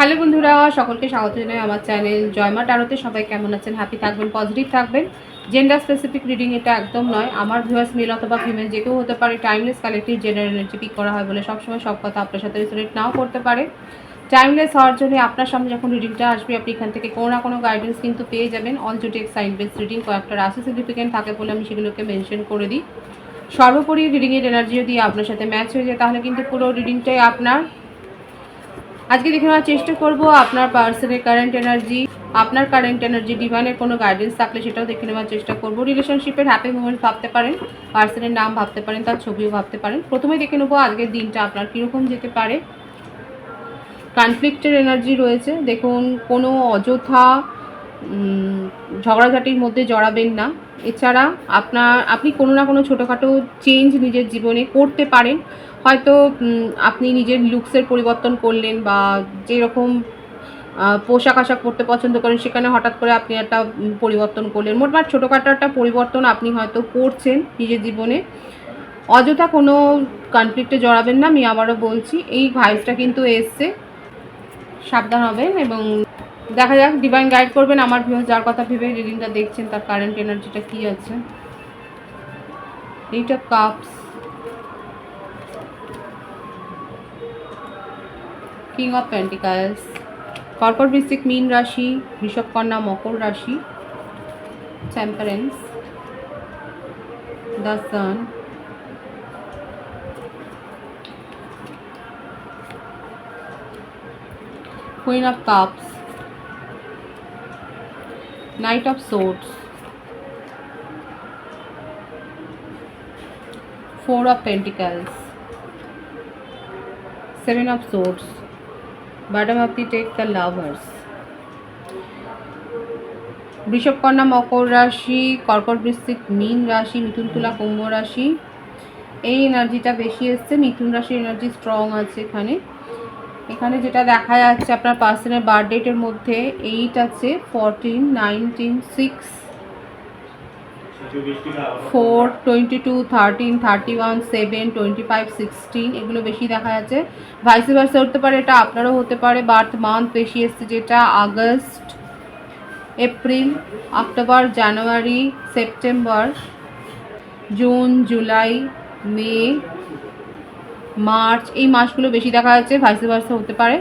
Hello বন্ধুরা, সকলকে স্বাগত জানাই আমার চ্যানেল জয়মা টারোতে। সবাই কেমন আছেন? হ্যাপি থাকবেন, পজিটিভ থাকবেন। জেন্ডার স্পেসিফিক রিডিং এটা একদম নয়। আমার ভিউয়ার্স মেল অথবা ফিমেল যে কেউ হতে পারে। Timeless collective general energy pick করা হয় বলে সবসময় সব কথা আপনার সাথে রিলেট নাও করতে পারে। টাইমলেস হওয়ার জন্য আপনার সামনে যখন রিডিংটা আসবে আপনি এখান থেকে কোনো না কোনো গাইডেন্স কিন্তু পেয়ে যাবেন। অল জুটেক সাইন বেস রিডিং কয়েকটা রাশি সিগনিফিকেন্ট থাকে বলে আমি সেগুলোকে মেনশন করে দিই। সর্বোপরি রিডিংয়ের এনার্জি যদি আপনার সাথে ম্যাচ হয়ে যায় তাহলে কিন্তু পুরো রিডিংটাই আপনার। আজকে দেখে নেওয়ার চেষ্টা করব আপনার পার্সনের কারেন্ট এনার্জি ডিভাইনের কোনো গাইডেন্স থাকলে সেটাও দেখে নেওয়ার চেষ্টা করব। রিলেশনশিপের হ্যাপি মোমেন্ট ভাবতে পারেন, পার্সনের নাম ভাবতে পারেন, তার ছবিও ভাবতে পারেন। প্রথমে দেখে নেবো আজকের দিনটা আপনার কীরকম যেতে পারে। কনফ্লিক্টের এনার্জি রয়েছে। দেখুন, কোনো অযথা ঝগড়াঝাটির মধ্যে জড়াবেন না। এছাড়া আপনি কোনো না কোনো ছোটোখাটো চেঞ্জ নিজের জীবনে করতে পারেন। হয়তো আপনি নিজের লুকসের পরিবর্তন করলেন, বা যেরকম পোশাক আশাক পরতে পছন্দ করেন সেখানে হঠাৎ করে আপনি একটা পরিবর্তন করলেন। মোটমাট ছোটোখাটো একটা পরিবর্তন আপনি হয়তো করছেন নিজের জীবনে। অযথা কোনো কনফ্লিক্টে জড়াবেন না, আমি আবারও বলছি। এই ভাইবসটা কিন্তু এসছে, সাবধান হবেন। এবং দেখা যাক ডিভাইন গাইড করবেন আমার ভিউয়ার্স যার কথা ভেবে রিডিংটা দেখছেন তার কারেন্ট এনার্জিটা কী আছে। Eight of cups, king of pentacles, কর্কট বৃশ্চিক মীন রাশি, বৃষভ কন্যা মকর রাশি, temperance, the sun, queen of cups, knight of swords, four of pentacles, seven of swords, bottom of the deck the lovers. বৃষভ কন্যা মকর রাশি, কর্কট বৃশ্চিক মীন রাশি, মিথুন তুলা কুম্ভ রাশি, এই এনার্জিটা বেশি এসছে। মিথুন রাশির এনার্জি স্ট্রং আছে এখানে। এখানে যেটা দেখা যাচ্ছে আপনার পার্সনের বার্থ ডেটের মধ্যে 8 আছে, 14, 19, 6, 4, 22, 13, 31, 7, 25, 16 এগুলো বেশি দেখা যাচ্ছে। ভাইস ভার্সা হতে পারে, এটা আপনারও হতে পারে। বার্থ মান্থ বেশি এসছে, যেটা আগস্ট, এপ্রিল, অক্টোবর, জানুয়ারি, সেপ্টেম্বর, জুন, জুলাই, মে, মার্চ, এই মাসগুলো বেশি দেখা যাচ্ছে। ভাইস ভার্সা হতে পারে।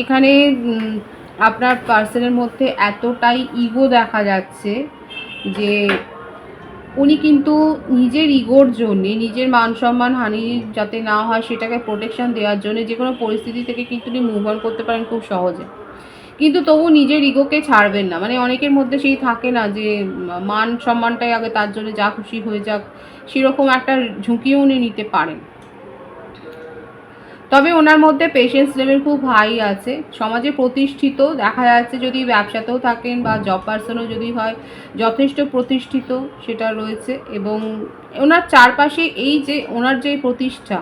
এখানে আপনার পার্সনের মধ্যে এতটাই ইগো দেখা যাচ্ছে যে উনি কিন্তু নিজের ইগোর জন্যে, নিজের মান সম্মান হানি যাতে না হয় সেটাকে প্রোটেকশন দেওয়ার জন্য যে কোনো পরিস্থিতি থেকে কিন্তু উনি মুভ অন করতে পারেন খুব সহজে। কিন্তু তবু নিজের ইগোকে ছাড়বেন না। মানে অনেকের মধ্যে সেই থাকে না যে মান সম্মানটাই আগে, তার জন্য যা খুশি হয়ে যাক, সেরকম একটা ঝুঁকিও উনি নিতে পারেন। তবে ওনার মধ্যে পেশেন্স লেভেল খুব হাই আছে। সমাজে প্রতিষ্ঠিত দেখা যাচ্ছে, যদি ব্যবসাতেও থাকেন বা জব পার্সনও যদি হয়, যথেষ্ট প্রতিষ্ঠিত সেটা রয়েছে। এবং ওনার চারপাশে এই যে ওনার যে প্রতিষ্ঠা,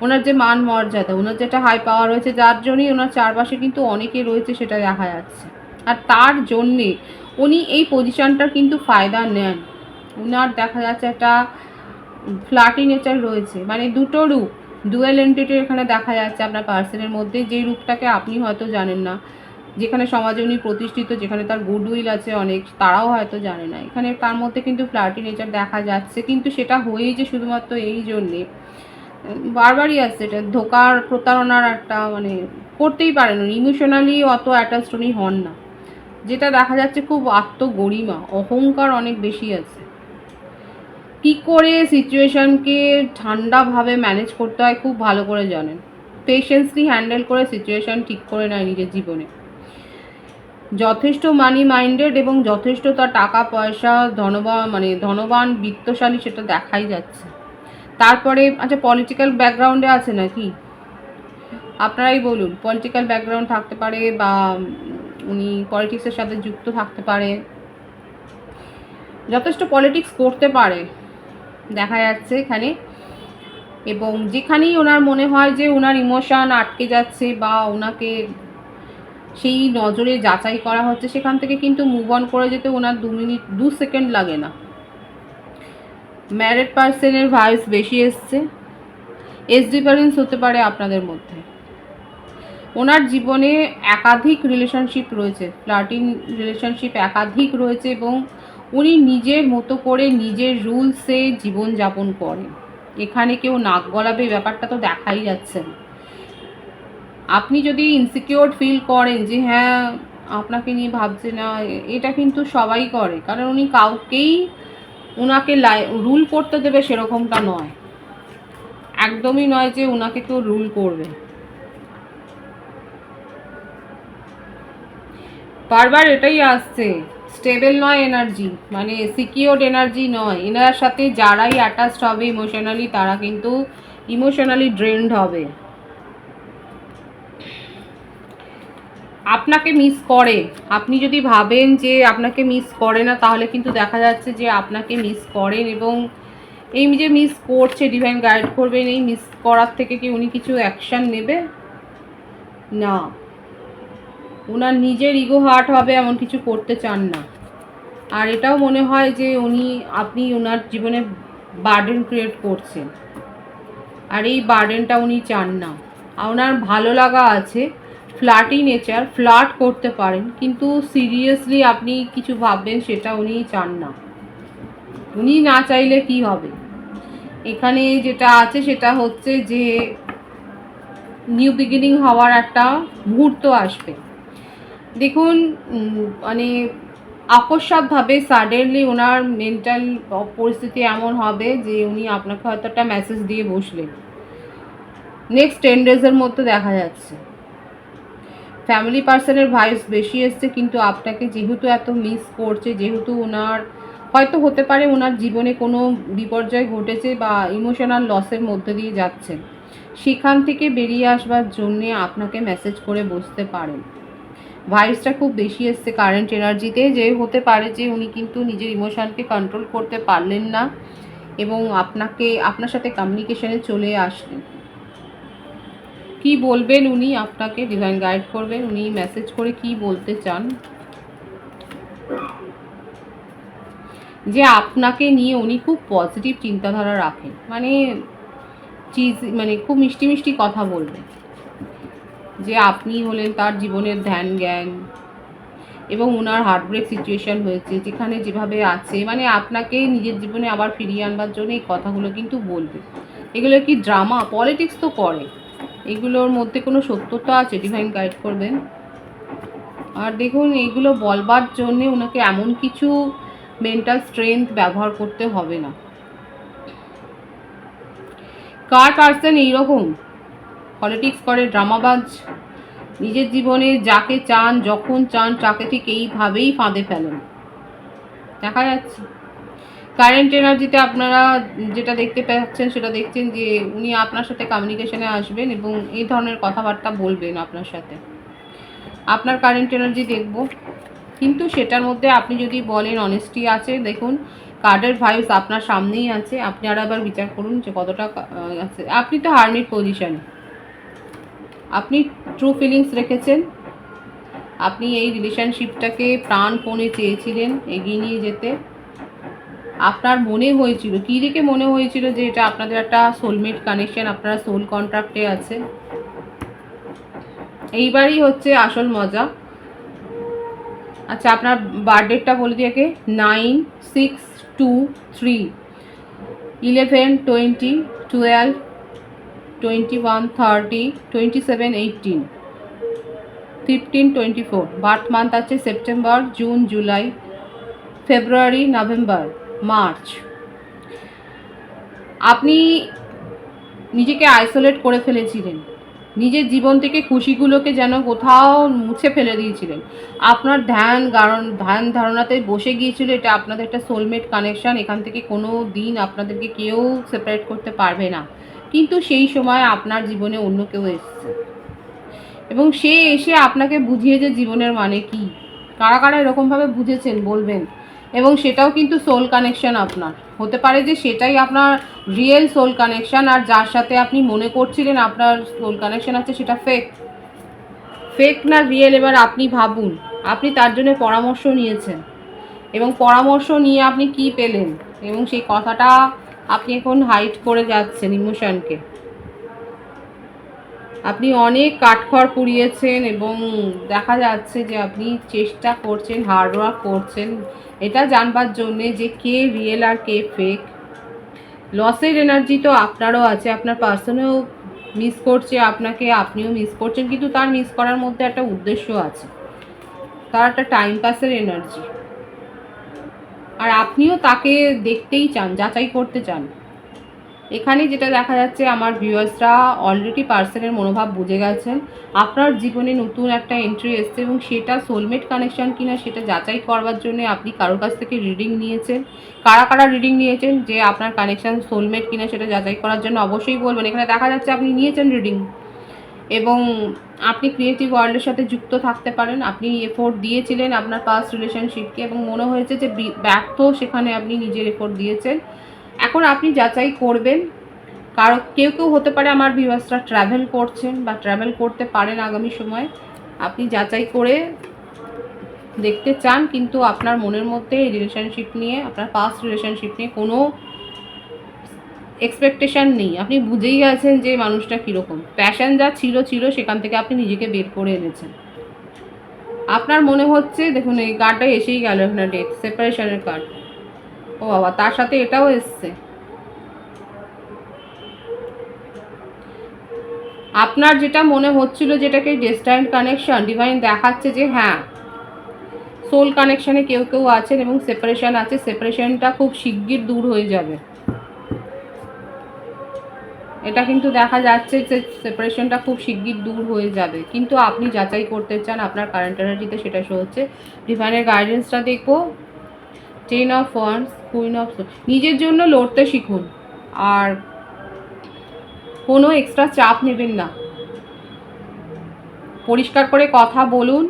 ওনার যে মান মর্যাদা, ওনার যেটা হাই পাওয়ার রয়েছে, যার জন্যই ওনার চারপাশে কিন্তু অনেকে রয়েছে সেটা দেখা যাচ্ছে। আর তার জন্যে উনি এই পজিশনটার কিন্তু ফায়দা নেন। ওনার দেখা যাচ্ছে একটা ফ্ল্যাটি নেচার রয়েছে, মানে দুটো রূপ, ডুয়েল এন্টিটি এখানে দেখা যাচ্ছে আপনার পার্সনের মধ্যে। যে রূপটাকে আপনি হয়তো জানেন না, যেখানে সমাজে উনি প্রতিষ্ঠিত, যেখানে তার গুডউইল আছে অনেক, তারাও হয়তো জানে না। এখানে তার মধ্যে কিন্তু ফ্ল্যাটি নেচার দেখা যাচ্ছে, কিন্তু সেটা হয়েই যে শুধুমাত্র এই জন্যে বারবারই আসছে। এটা ধোকার, প্রতারণার একটা, মানে করতেই পারেন উনি। ইমোশনালি অত অ্যাটাচড উনি হন না। যেটা দেখা যাচ্ছে খুব আত্মগরিমা, অহংকার অনেক বেশি আছে। কী করে সিচুয়েশানকে ঠান্ডাভাবে ম্যানেজ করতে হয় খুব ভালো করে জানেন। পেশেন্সলি হ্যান্ডেল করে সিচুয়েশান ঠিক করে নেয় নিজের জীবনে। যথেষ্ট মানি মাইন্ডেড এবং যথেষ্ট তার টাকা পয়সা, ধনবান বিত্তশালী, সেটা দেখাই যাচ্ছে। তারপরে আচ্ছা, পলিটিক্যাল ব্যাকগ্রাউন্ডে আছে নাকি? আপনারাই বলুন। পলিটিক্যাল ব্যাকগ্রাউন্ড থাকতে পারে, বা উনি পলিটিক্সের সাথে যুক্ত থাকতে পারে, যথেষ্ট পলিটিক্স করতে পারে দেখা যাচ্ছে এখানে। এবং যেখানেই ওনার মনে হয় যে ওনার ইমোশান আটকে যাচ্ছে বা ওনাকে সেই নজরে যাচাই করা হচ্ছে, সেখান থেকে কিন্তু মুভ অন করে যেতে ওনার 2 সেকেন্ড লাগে না। ম্যারিড পার্সনের ভাইস বেশি এসছে। এজ ডিফারেন্স হতে পারে আপনাদের মধ্যে। ওনার জীবনে একাধিক রিলেশনশিপ রয়েছে, ফ্লার্টিং রিলেশনশিপ একাধিক রয়েছে, এবং উনি নিজের মতো করে নিজের রুলসে জীবনযাপন করেন। এখানে কেউ নাক গলাবে ব্যাপারটা তো দেখাই যাচ্ছে না। আপনি যদি ইনসিকিওর ফিল করেন যে হ্যাঁ আপনাকে নিয়ে ভাবছে না, এটা কিন্তু সবাই করে, কারণ উনি কাউকেই ওনাকে রুল করতে দেবে সেরকমটা নয়, একদমই নয় যে ওনাকে কেউ রুল করবে। বারবার এটাই আসছে, স্টেবল নয় এনার্জি, মানে সিকিওর্ড এনার্জি নয়। এনার সাথে যারাই অ্যাটাচড হবে ইমোশনালি, তারা কিন্তু ইমোশনালি ড্রেনড হবে, আপনাকে মিস করে। আপনি যদি ভাবেন যে আপনাকে মিস করে না, তাহলে কিন্তু দেখা যাচ্ছে যে আপনাকে মিস করেন, এবং এই যে মিস করছে, ডিভাইন গাইড করবেন। এই মিস করার থেকে কি উনি কিছু অ্যাকশান নেবে? না, ওনার নিজের ইগো হার্ট হবে, এমন কিছু করতে চান না। আর এটাও মনে হয় যে আপনি ওনার জীবনে বার্ডেন ক্রিয়েট করছেন, আর এই বার্ডেনটা উনি চান না। ওনার ভালো লাগা আছে, ফ্লার্টি নেচার, ফ্লার্ট করতে পারেন, কিন্তু সিরিয়াসলি আপনি কিছু ভাববেন সেটা উনি চান না। উনি না চাইলে কি হবে? এখানে যেটা আছে সেটা হচ্ছে যে নিউ বিগিনিং হওয়ার একটা মুহূর্ত আসবে। দেখুন, মানে আকস্মাতভাবে সাডেনলি ওনার মেন্টাল পরিস্থিতি এমন হবে যে উনি আপনাকে হয়তো একটা মেসেজ দিয়ে বসলেন, নেক্সট 10 ডেজের মধ্যে দেখা যাচ্ছে। ফ্যামিলি পার্সনের ভাইবস বেশি এসছে, কিন্তু আপনাকে যেহেতু এত মিস করছে, যেহেতু ওনার হয়তো হতে পারে ওনার জীবনে কোনো বিপর্যয় ঘটেছে বা ইমোশনাল লসের মধ্যে দিয়ে যাচ্ছেন, সেখান থেকে বেরিয়ে আসবার জন্যে আপনাকে মেসেজ করে বসতে পারেন। ভাইবসটা খুব বেশি এসছে কারেন্ট এনার্জিতে, যে হতে পারে যে উনি কিন্তু নিজের ইমোশনকে কন্ট্রোল করতে পারলেন না, এবং আপনার সাথে কমিউনিকেশনে চলে আসলেন। কি বলবেন উনি আপনাকে? ডিভাইন গাইড করবেন, উনি মেসেজ করে কি বলতে চান? যে আপনাকে নিয়ে উনি খুব পজিটিভ চিন্তাধারা রাখেন, মানে খুব মিষ্টি মিষ্টি কথা বলবেন, যে আপনি হলেন তার জীবনের ধ্যান জ্ঞান, এবং ওনার হার্টব্রেক সিচুয়েশন হয়েছে যেখানে যেভাবে আছে, মানে আপনাকে নিজের জীবনে আবার ফিরিয়ে আনবার জন্য এই কথাগুলো কিন্তু বলবে। এগুলো কি ড্রামা, পলিটিক্স তো করে, এগুলোর মধ্যে কোনো সত্যতা আছে? ডিভাইন গাইড করবেন। আর দেখুন, এইগুলো বলবার জন্যে ওনাকে এমন কিছু মেন্টাল স্ট্রেংথ ব্যবহার করতে হবে না। কার পার্সন এইরকম পলিটিক্স করে, ড্রামাবাজ, নিজের জীবনে যাকে চান যখন চান তাকে ঠিক এইভাবেই ফাঁদে ফেলেন, দেখা যাচ্ছে। কারেন্ট এনার্জিতে আপনারা যেটা দেখতে পাচ্ছেন সেটা দেখছেন যে উনি আপনার সাথে কমিউনিকেশনে আসবেন এবং এই ধরনের কথাবার্তা বলবেন আপনার সাথে। আপনার কারেন্ট এনার্জি দেখব, কিন্তু সেটার মধ্যে আপনি যদি বলেন অনেস্টি আছে, দেখুন কার্ডের ভাইবস আপনার সামনেই আছে, আপনি আর একবার বিচার করুন যে কতটা আছে। আপনি তো হারমিট পজিশনে, আপনি ট্রু ফিলিংস রেখেছেন, আপনি এই রিলেশনশিপটাকে প্রাণপণে চেয়েছিলেন এগিয়ে নিয়ে যেতে। আপনার মনে হয়েছিল, কী দেখে মনে হয়েছিল যে এটা আপনাদের একটা সোলমেট কানেকশন, আপনারা সোল কন্ট্রাক্টে আছে। এইবারই হচ্ছে আসল মজা। আচ্ছা, আপনার বার্থডেটটা বলে দিয়ে 9/6/2/3, 11/20/12/21/30/27/18, 15/24। বার্থ মান্থ আছে সেপ্টেম্বর, জুন, জুলাই, ফেব্রুয়ারি, নভেম্বর, মার্চ। আপনি নিজেকে আইসোলেট করে ফেলেছিলেন, নিজের জীবন থেকে খুশিগুলোকে যেন কোথাও মুছে ফেলে দিয়েছিলেন। আপনার ধ্যান ধারণাতে বসে গিয়েছিল এটা আপনাদের একটা সোলমেট কানেকশান, এখান থেকে কোনো দিন আপনাদেরকে কেউ সেপারেট করতে পারবে না। কিন্তু সেই সময় আপনার জীবনে অন্য কেউ এসেছে, এবং সে এসে আপনাকে বুঝিয়েছে জীবনের মানে কি। কারা কারা এরকমভাবে বুঝেছেন বলবেন। এবং সেটাও কিন্তু সোল কানেকশান আপনার হতে পারে, যে সেটাই আপনার রিয়েল সোল কানেকশান, আর যার সাথে আপনি মনে করছিলেন আপনার সোল কানেকশান আছে সেটা ফেক না রিয়েল। এবার আপনি ভাবুন, আপনি তার জন্য পরামর্শ নিয়েছেন, এবং পরামর্শ নিয়ে আপনি কি পেলেন, এবং সেই কথাটা আপনি এখন হাইড করে যাচ্ছেন ইমোশনকে। আপনি অনেক কাঠখড় পুড়িয়েছেন এবং দেখা যাচ্ছে যে আপনি চেষ্টা করছেন, হার্ড ওয়ার্ক করছেন এটা জানবার জন্যে যে কে রিয়েল আর কে ফেক। লসের এনার্জি তো আপনারও আছে, আপনার পার্সনও মিস করছে আপনাকে, আপনিও মিস করছেন, কিন্তু তার মিস করার মধ্যে একটা উদ্দেশ্য আছে, তার একটা টাইম পাসের এনার্জি। আর আপনিও তাকে দেখতেই চান, যাচাই করতে চান। এখানে যেটা দেখা যাচ্ছে আমার ভিউয়ার্সরা অলরেডি পার্সনের মনোভাব বুঝে গেছেন, আপনার জীবনে নতুন একটা এন্ট্রি এসছে এবং সেটা সোলমেট কানেকশান কিনা সেটা যাচাই করবার জন্য আপনি কারোর কাছ থেকে রিডিং নিয়েছেন। কারা কারা রিডিং নিয়েছেন যে আপনার কানেকশান সোলমেট কিনা সেটা যাচাই করার জন্য অবশ্যই বলবেন। এখানে দেখা যাচ্ছে আপনি নিয়েছেন রিডিং এবং আপনি ক্রিয়েটিভ ওয়ার্ল্ডের সাথে যুক্ত থাকতে পারেন। আপনি এফোর্ট দিয়েছিলেন আপনার পাস্ট রিলেশনশিপকে এবং মনে হয়েছে যে ব্যর্থ, সেখানে আপনি নিজের এফোর্ট দিয়েছেন। এখন আপনি যাচাই করবেন। কেউ কেউ হতে পারে আমার ভিউয়ার্সরা ট্রাভেল করছেন বা ট্রাভেল করতে পারেন আগামী সময়। আপনি যাচাই করে দেখতে চান, কিন্তু আপনার মনের মধ্যে এই রিলেশনশিপ নিয়ে, আপনার পাস্ট রিলেশনশিপ নিয়ে কোনো এক্সপেকটেশান নেই। আপনি বুঝেই গেছেন যে মানুষটা কীরকম, প্যাশন যা ছিল সেখান থেকে আপনি নিজেকে বের করে এনেছেন। আপনার মনে হচ্ছে, দেখুন এই কার্ডটা এসেই গেল, এখানে ডেথ, সেপারেশনের কার্ড। ও বাবা, তার সাথে এটাও এসছে। আপনার যেটা মনে হচ্ছিল যেটাকে ডেস্টাইন কানেকশন, ডিভাইন দেখাচ্ছে যে হ্যাঁ সোল কানেকশানে কেউ কেউ আছেন এবং সেপারেশন আছে, সেপারেশনটা খুব শিগগির দূর হয়ে যাবে। এটা কিন্তু দেখা যাচ্ছে যে সেপারেশনটা খুব শিগগির দূর হয়ে যাবে, কিন্তু আপনি যাচাই করতে চান, আপনার কারেন্ট এনার্জিতে সেটা শো হচ্ছে। ডিভাইনের গাইডেন্সটা দেখবো, 10 অফ ওয়ান্ডস, কুইন অফ, নিজের জন্য লড়তে শিখুন আর কোনো এক্সট্রা চাপ নেবেন না। পরিষ্কার করে কথা বলুন,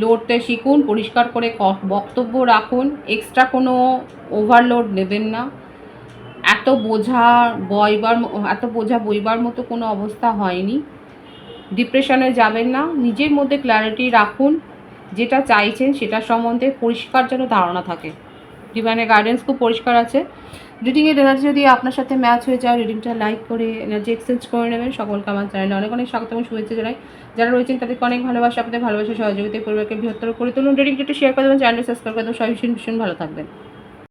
লড়তে শিখুন, পরিষ্কার করে বক্তব্য রাখুন, এক্সট্রা কোনো ওভারলোড নেবেন না। এত বোঝা বইবার মতো কোনো অবস্থা হয়নি। ডিপ্রেশনে যাবেন না, নিজের মধ্যে ক্ল্যারিটি রাখুন, যেটা চাইছেন সেটা সম্বন্ধে পরিষ্কার যেন ধারণা থাকে। ডিভাইনের গাইডেন্স খুব পরিষ্কার আছে। রিডিংয়ের এনার্জি যদি আপনার সাথে ম্যাচ হয়ে যায়, রিডিংটা লাইক করে এনার্জি এক্সচেঞ্জ করে নেবেন। সকলকে আমার চ্যানেলে অনেক অনেক স্বাগত এবং শুভেচ্ছা জানাই। যারা রয়েছেন তাদেরকে অনেক ভালোবাসা, আপনাদের ভালোবাসা সহযোগিতায় পরিবারকে বৃহত্তর করে তুলুন। রিডিংটা একটু শেয়ার করে দেবেন, চ্যানেলটা সাবস্ক্রাইব করে দেবেন। সবাই ভীষণ ভীষণ ভালো থাকবেন।